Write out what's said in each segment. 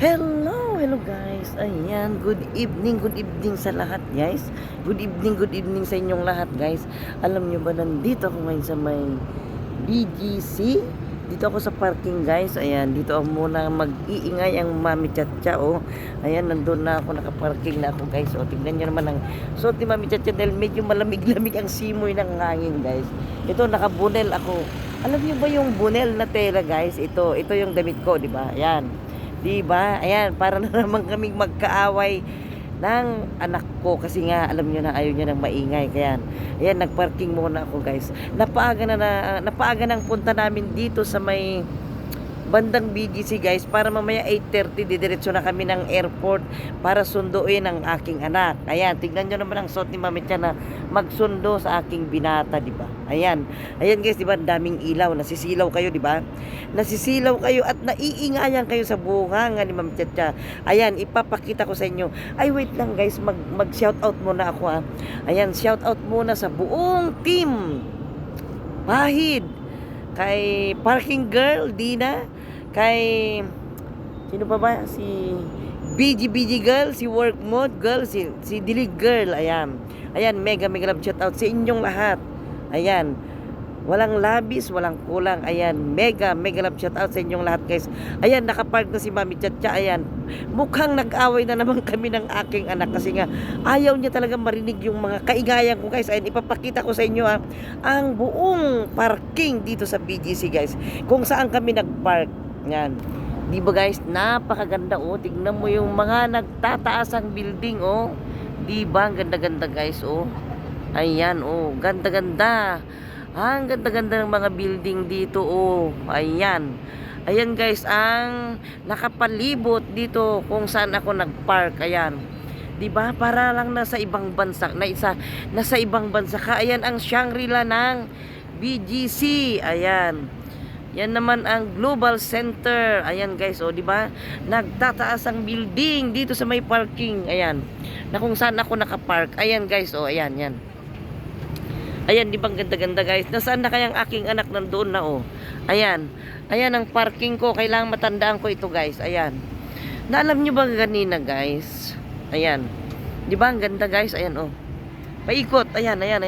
Hello guys. Ayan, good evening sa lahat guys. Good evening sa inyong lahat guys. Alam nyo ba, nandito ako ngayon sa may BGC. Dito ako sa parking guys. Ayan, dito ako muna mag-iingay ang Mami Chacha. Oh. Ayan, nandun na ako, nakaparking na ako guys. O, tignan nyo naman ang suot ni Mami Chacha dahil medyo malamig-lamig ang simoy ng hangin guys. Ito, nakabunel ako. Alam nyo ba yung bunel na tela guys? Ito yung damit ko, di ba? Ayan. Diba? Ayan, para na naman kaming magkaaway ng anak ko kasi nga alam niyo na ayaw niya ng maingay. Kaya ayan, nagparking muna ako guys. Napaaga ng punta namin dito sa may bandang BGC guys, para mamaya 8:30 didiretso na kami ng airport para sunduin ang aking anak. Ayan, tignan nyo naman ang suot ni Mami Chan na magsundo sa aking binata, di ba? Ayan guys, di ba, daming ilaw, nasisilaw kayo, di ba? Nasisilaw kayo at naiingayan kayo sa buhanga ni Mami Chacha. Ayan, ipapakita ko sa inyo. Ay, wait lang guys, mag shout out muna ako ha. Ayan, shout out muna sa buong team Pahid, kay Parking Girl Dina, kay sino pa ba, si BG Girl, si Work Mode Girl, si Dilig Girl. Ayan, mega love shout out sa inyong lahat. Ayan, walang labis, walang kulang. Ayan, mega love shout out sa inyong lahat guys. Ayan, nakapark na si Mami Chacha. Ayan, mukhang nag-away na naman kami ng aking anak kasi nga ayaw niya talaga marinig yung mga kaigayan ko guys. Ayan, ipapakita ko sa inyo ang buong parking dito sa BGC guys, kung saan kami nagpark. Yan, di ba guys, napakaganda. Oh, tignan mo yung mga nagtataasang building. Oh, di ba, ang ganda-ganda guys. Oh, ayan, oh, ganda-ganda. Ang ganda-ganda ng mga building dito. Oh, ayan guys, ang nakapalibot dito kung saan ako nagpark. Ayan, 'di ba? Para lang nasa ibang bansa, nasa ibang bansa ka. Ayan ang Shangri-La ng BGC. Ayan. Yan naman ang Global Center. Ayan guys, oh, 'di ba? Nagtataas ang building dito sa may parking. Ayan. Na kung saan ako nakapark. Ayan guys, oh, ayan, yan. Ayan, di ba ganda-ganda guys? Nasaan na kayang aking anak, nandoon na oh. Ayan ang parking ko. Kailangan matandaan ko ito guys. Ayan. Naalam nyo ba kanina guys? Ayan. Di ba ang ganda guys? Ayan oh. Paikot. Ayan. Ayan,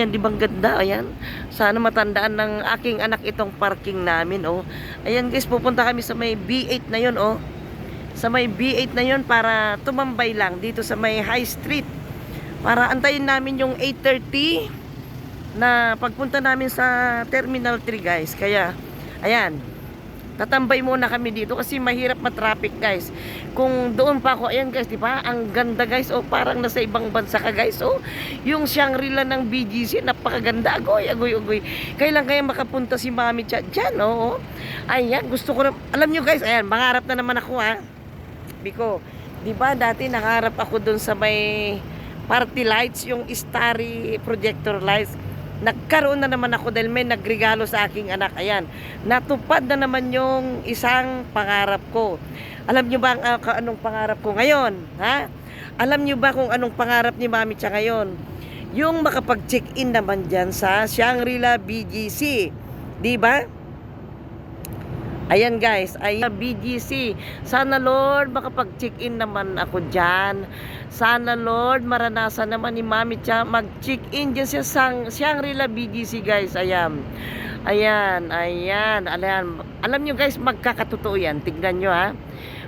di ba ang ganda? Ayan. Sana matandaan ng aking anak itong parking namin oh. Ayan guys, pupunta kami sa may B8 na yun oh. Sa may B8 na yun para tumambay lang dito sa may High Street. Para antayin namin yung 8:30 na pagpunta namin sa Terminal 3 guys. Kaya, ayan, tatambay muna kami dito kasi mahirap matraffic guys. Kung doon pa ako, ayan guys, di ba? Ang ganda guys, oh, parang nasa ibang bansa ka guys, oh. Yung Shangri-La ng BGC, napakaganda. Agoy. Kailan kaya makapunta si Mami Chat dyan, oh. Ayan, gusto ko na, alam nyo guys, ayan, mangarap na naman ako Biko, di ba dati nangarap ako doon sa may party lights, yung starry projector lights. Nagkaroon na naman ako dahil may nagregalo sa aking anak. Ayan, natupad na naman yung isang pangarap ko. Alam nyo ba anong pangarap ko ngayon? Ha? Alam nyo ba kung anong pangarap ni Mami Cha ngayon? Yung makapag-check-in naman dyan sa Shangri-La BGC. Di ba? Ayan guys, ayan BGC. Sana Lord makapag-check-in naman ako dyan. Sana Lord maranasan naman ni Mami Cha mag-check-in dyan sa Shangri-La BGC guys. Ayan. Alam nyo guys, magkakatotoo yan. Tignan nyo ha.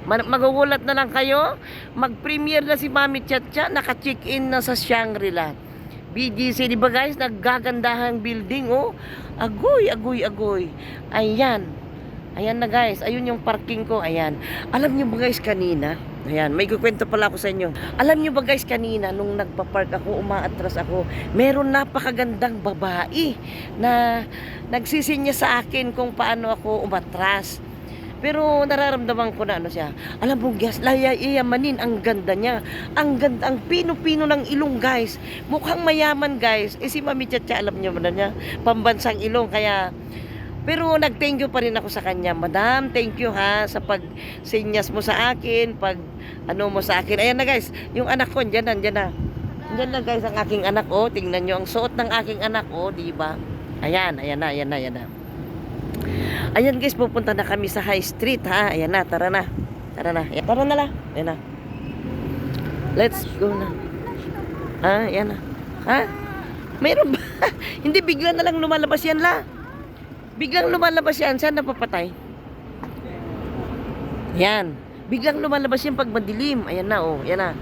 Magugulat na lang kayo. Mag-premiere na si Mami Chacha, naka-check-in na sa Shangri-La BGC. Diba guys, naggagandahang building oh. Agoy. Ayan na guys, ayun yung parking ko. Ayan, alam nyo ba guys kanina, ayan, may kukwento pala ako sa inyo. Alam nyo ba guys kanina, nung nagpa-park ako, umaatras ako, meron napakagandang babae na nagsisinya sa akin kung paano ako umatras. Pero nararamdaman ko na siya. Alam mo guys, layayamanin, ang ganda niya. Ang ganda, ang pino-pino ng ilong guys. Mukhang mayaman guys. Si Mami Chacha, alam nyo ba niya, pambansang ilong. Kaya pero nag-thank you pa rin ako sa kanya. Madam, thank you ha sa pag-sinyas mo sa akin, mo sa akin. Ayan na guys, yung anak ko, andyan na. Andyan na guys ang aking anak, oh. Tingnan nyo ang suot ng aking anak, oh, di ba? Ayan na. Ayan guys, pupunta na kami sa High Street ha. Ayan na, tara na. Tara na. Ayan, tara na la. Ayan na. Let's go na. Ha, ayan na. Ha? Mayroon ba? Hindi, bigla na lang lumalabas yan la. Biglang lumalabas yan. Saan napapatay? Yan. Biglang lumalabas yan pag madilim. Ayan na, oh. Ayan na.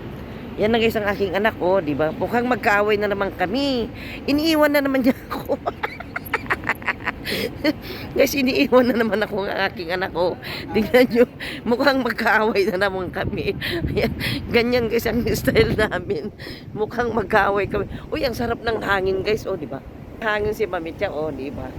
Yan na guys ang aking anak, oh. Diba? Mukhang magkaaway na naman kami. Iniiwan na naman niya ako. Guys, iniiwan na naman ako ng aking anak ko. Tingnan nyo, mukhang magkaaway na naman kami. Ayan, ganyan guys ang style namin. Mukhang magkaaway kami. Uy, ang sarap ng hangin guys, oh, di ba? Hangin si Mami Cha, oh, di ba?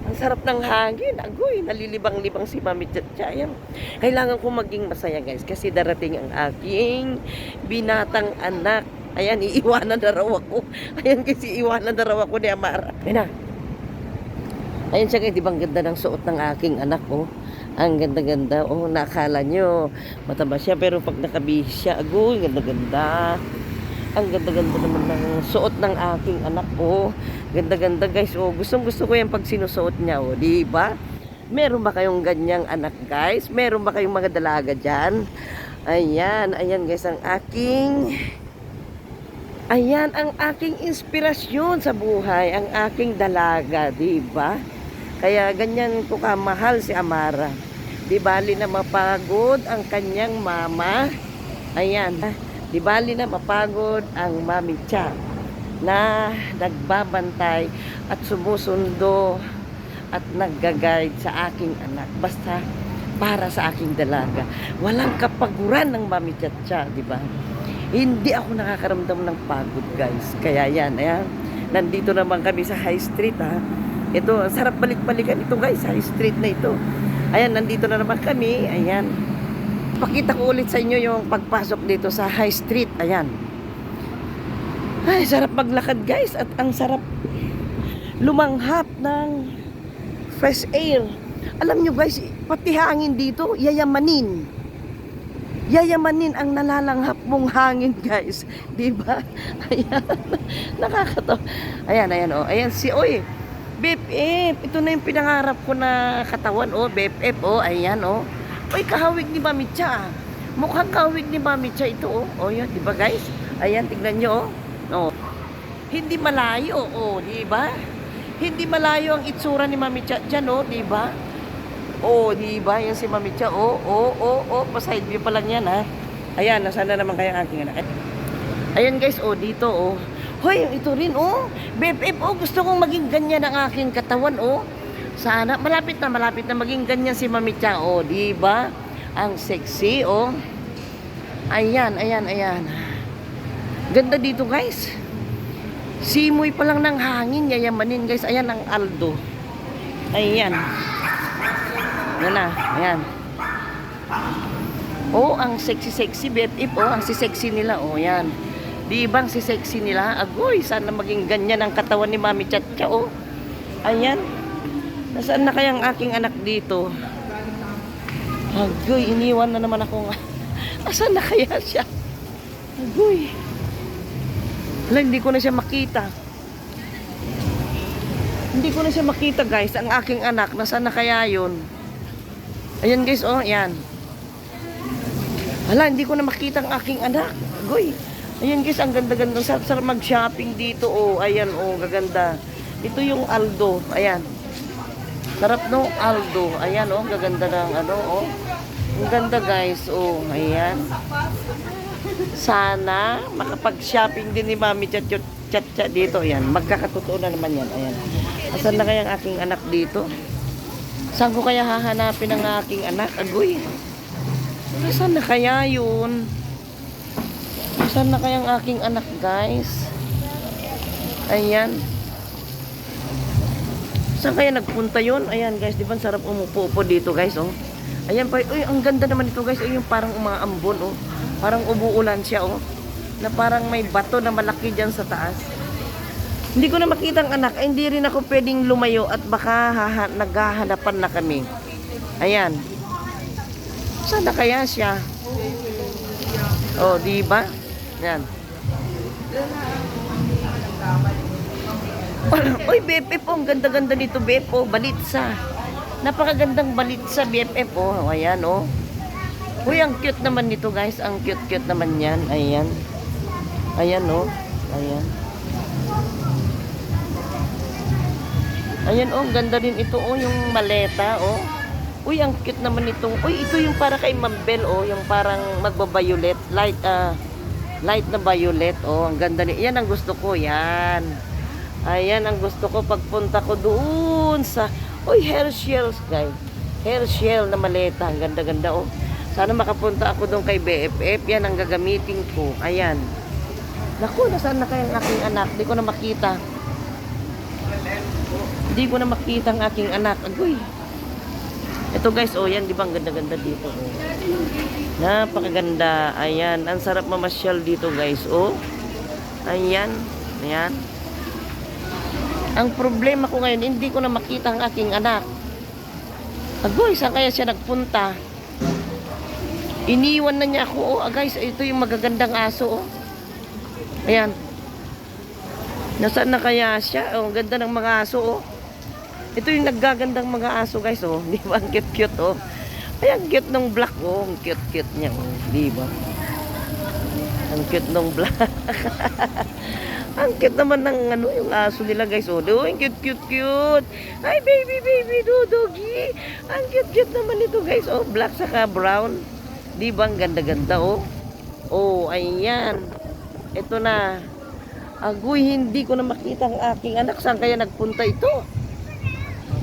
Ang sarap ng hangin. Agoy, nalilibang-libang si Mami Cha. Ayan. Kailangan ko maging masaya guys kasi darating ang aking binatang anak. Ayan, iiwanan na raw ako. Ayan kasi iiwanan na raw ako ni Amara. Ayan na. Ayun siya guys, di ba ang ganda ng suot ng aking anak, oh. Ang ganda-ganda, oh, nakala nyo mataba siya, pero pag nakabihis siya, agoy, ganda-ganda. Ang ganda-ganda naman ng suot ng aking anak, oh. Ganda-ganda guys, oh. Gustong-gusto ko yan pag sinusuot niya, oh, di ba? Meron ba kayong ganyang anak guys? Meron ba kayong mga dalaga dyan? Ayan, ayan guys, ang aking... Ayan ang aking inspirasyon sa buhay, ang aking dalaga, di ba? Kaya ganyan ko kamahal si Amara. Di bali na mapagod ang kanyang mama. Ayan. Di bali na mapagod ang Mami Cha na nagbabantay at sumusundo at nagga-guide sa aking anak. Basta para sa aking dalaga. Walang kapaguran ng Mami Cha, di ba? Hindi ako nakakaramdam ng pagod guys. Kaya yan, ayan. Nandito naman kami sa High Street ha. Ito, sarap balik-balikan ito guys, High Street na ito. Ayan, nandito na naman kami. Ayan. Pakita ko ulit sa inyo yung pagpasok dito sa High Street. Ayan. Ay, sarap maglakad guys. At ang sarap lumanghap ng fresh air. Alam nyo guys, pati hangin dito, yayamanin. Yayamanin ang nalalanghap mong hangin guys. Diba? Ayan. Nakakatawa. Ayan, ayan oh. Ayan si, oy. BFF, ito na yung pinangarap ko na katawan, oh, BFF, oh, ayan, oh. Uy, kahawig ni Mami Cha. Mukhang kahawig ni Mami Cha ito, oh. Oh, yun, di ba guys? Ayan, tignan nyo, oh. Oh. Hindi malayo, oh, di ba? Hindi malayo ang itsura ni Mami Cha dyan, oh, di ba? Oh, di ba? Yan si Mami Cha, oh, oh, oh, oh, pa-side view pa lang yan, ha. Ayan, nasaan na naman kaya aking anak. Ayan guys, oh, dito, oh. Hoy, ito rin, oh. BFF, oh, gusto kong maging ganyan ang aking katawan, oh. Sana, malapit na maging ganyan si Mami Cha, oh. Diba? Ang sexy, oh. Ayan, ayan, ayan. Ganda dito, guys. Simoy pa lang ng hangin, yayamanin, guys. Ayan ang Aldo. Ayan. Ayan na, ayan. Oh, ang sexy-sexy, BFF, oh. Ang sexy nila, oh, ayan. Di bang si sexy nila? Agoy, sana maging ganyan ang katawan ni Mami Cha, oh. Ayan. Nasaan na kayang aking anak dito? Agoy, iniwan na naman ako nga. Nasaan na kaya siya? Agoy. Wala, hindi ko na siya makita. Hindi ko na siya makita, guys. Ang aking anak, nasaan na kaya yun? Ayan, guys, oh, ayan. Wala, hindi ko na makita ang aking anak. Agoy. Ayan guys, ang ganda-ganda. Sarap mag-shopping dito. Oh, ayan, oh, gaganda. Ito yung Aldo. Ayan. Sarap no, Aldo. Ayan, oh, gaganda ng ano, oh. Ang ganda guys. Oh, ayan. Sana makapag-shopping din ni Mami Cha dito. Ayan, magkakatotoo na naman yan. Ayan. Asan na kaya ang aking anak dito? Saan ko kaya hahanapin ang aking anak? Agoy. Saan na kaya yun? Saan na kayang aking anak, guys? Ayan. Saan kaya nagpunta yun? Ayan, guys. Di ba sarap umupo dito, guys, oh? Ayan pa. Uy, ang ganda naman ito, guys. Uy, yung parang umaambon, oh. Parang umuulan siya, oh. Na parang may bato na malaki dyan sa taas. Hindi ko na makita ang anak. Ay, hindi rin ako pwedeng lumayo at baka naghahanapan na kami. Ayan. Saan na kaya siya? Oh, di ba? Yan. Uy, BFF, oh, ang ganda-ganda nito, BFF, oh, Balitsa. Napakagandang balit sa BFF, oh. Ayan, oh. Uy, ang cute naman nito, guys. Ang cute-cute naman yan. Ayan. Ayan, oh. Ayan. Ayan, oh. Ganda rin ito, oh. Yung maleta, oh. Uy, ang cute naman nitong. Uy, ito yung para kay Mambel, oh. Yung parang magba-violet. Light na violet, oh. Ang ganda ni. Yan ang gusto ko, yan. Ayan ang gusto ko pagpunta ko doon sa. Uy, hair shells, guys. Hair shell na maleta. Ang ganda-ganda, oh. Sana makapunta ako doon kay BFF. Yan ang gagamitin ko. Ayan. Naku, nasaan na kaya ang aking anak? Hindi ko na makita. Hindi ko na makita ang aking anak. Agoy. Ito guys, oh, yan. Di ba ang ganda-ganda dito, oh. Napakaganda. Ayan. Ang sarap mamasyal dito, guys, oh. Ayan. Ayan. Ang problema ko ngayon, hindi ko na makita ang aking anak. Agoy, saan kaya siya nagpunta? Iniwan na niya ako. Oh, guys, ito yung magagandang aso, oh. Ayan. Nasaan na kaya siya? Oh, ganda ng mga aso, oh. Ito yung naggagandang mga aso, guys, oh. Di ba? Ang cute-cute, oh. Ayan, cute ng black, oh. Ang cute-cute niya, oh. Di ba? Ang cute ng black. Ang cute naman ng ano, yung aso nila, guys. Oh, ang cute. Ay, baby, doggy. Ang cute naman ito, guys. Oh, black saka brown. Di ba? Ang ganda-ganda, oh. Oh, ayan. Ito na. Agoy, hindi ko na makita ang aking anak. Saan kaya nagpunta ito?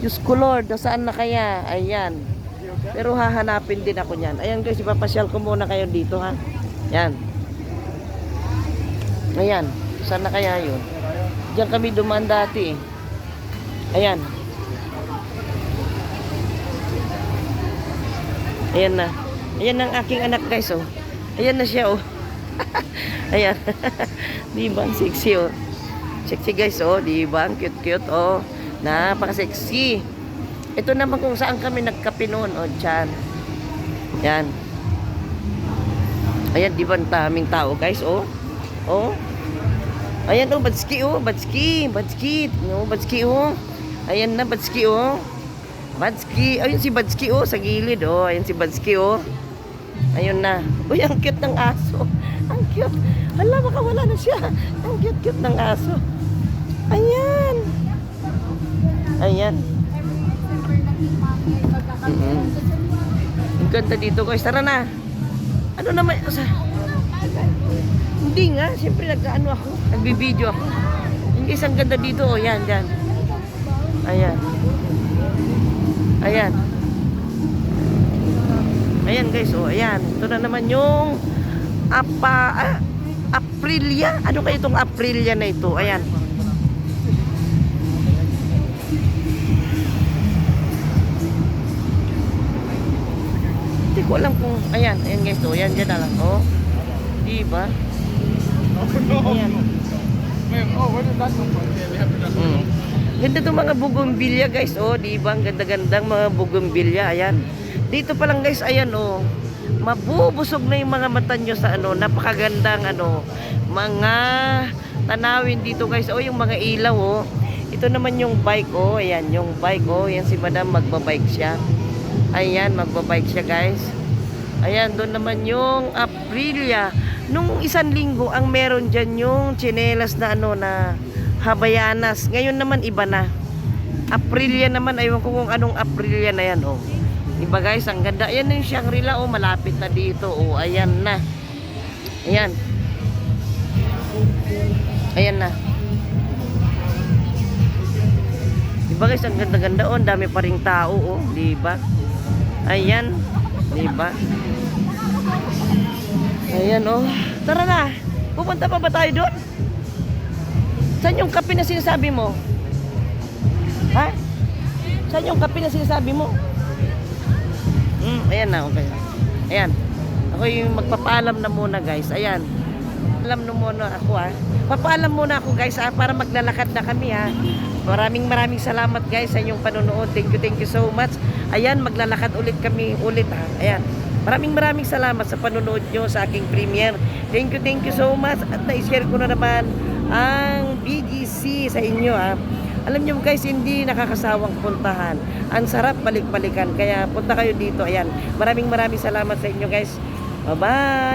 Diyos ko, Lord. Nasaan na kaya? Ayan. Pero hahanapin din ako niyan. Ayan, guys. Ipapasyal ko muna kayo dito, ha? Yan. Ayan. Saan na kaya yun? Diyan kami dumaan dati, eh. Ayan. Ayan na. Ayan ang aking anak, guys, oh. Ayan na siya, oh. Ayan. Diba? Ang sexy, oh. Sexy, guys, oh. Diba? Ang cute, oh. Napaka-sexy. Ito naman kung saan kami nagkape noon, oh. Diyan. Yan. Ayan, diba? Ang daming tao, guys, oh. Oh. Ayan, oh, Badski, oh. Badski, no, Badski, oh. Ayan na, Badski, oh. Badski. Ayun si Badski, oh, sa gilid, oh. Ayan si Badski, oh. Ayun na. Uy, ang cute ng aso. Ang cute. Hala, baka wala na siya. Ang cute ng aso. Ayan. Ayan. Ang ganda dito, guys. Tara na. Ano naman? Hindi nga, siyempre nag-ano ako, nagbibideo ako. Yung isang ganda dito, oh, yan, yan. Ayan. Ayan. Ayan, guys, oh, ayan. Ito na naman yung Aprilia. Ano kayo itong Aprilia na ito? Ayan. Hindi ko alam kung, ayan, ayan guys, oh, ayan, dyan na lang, oh. Diba? Ayan. Ganda itong mga bugumbilya, guys, oh, diba? Ang ganda-gandang mga bugumbilya, ayan. Dito pa lang, guys, ayan, oh. Mabubusog na yung mga mata nyo sa ano, napakagandang ano, mga tanawin dito, guys. Oh, yung mga ilaw, oh. Ito naman yung bike, oh. Ayan, yung bike, oh. Ayan si Madam, magbabike siya. Ayan, magbabike siya, guys. Ayan, doon naman yung Aprilia. Nung isang linggo, ang meron dyan yung tsinelas na ano, na Habayanas. Ngayon naman, iba na. Aprilia naman, aywan ko kung anong Aprilia na yan, oh. Diba, guys, ang ganda. Ayan na yung Shangri-La, oh, malapit na dito, oh. Ayan na. Ayan. Ayan na. Diba, guys, ang ganda-ganda, oh. Ang dami pa ring tao, oh. Diba? Ayan. Diba? Ayan, oh. Tara na. Pupunta pa ba tayo doon? Saan yung kape na sinasabi mo? Ha? Saan yung kape na sinasabi mo? Ayan na, okay. Ayan. Ako yung magpapaalam na muna, guys. Ayan. Alam na muna ako, ha. Papaalam muna ako, guys, ha, para maglalakad na kami, ha. Maraming salamat, guys, sa inyong panonood. Thank you so much. Ayan, maglalakad ulit kami ha. Ayan. Maraming salamat sa panonood nyo sa aking premiere. Thank you so much. At na-share ko na naman ang BGC sa inyo, ha. Alam nyo guys, hindi nakakasawang puntahan. Ang sarap balik-balikan. Kaya punta kayo dito. Ayan. Maraming salamat sa inyo guys. Bye-bye.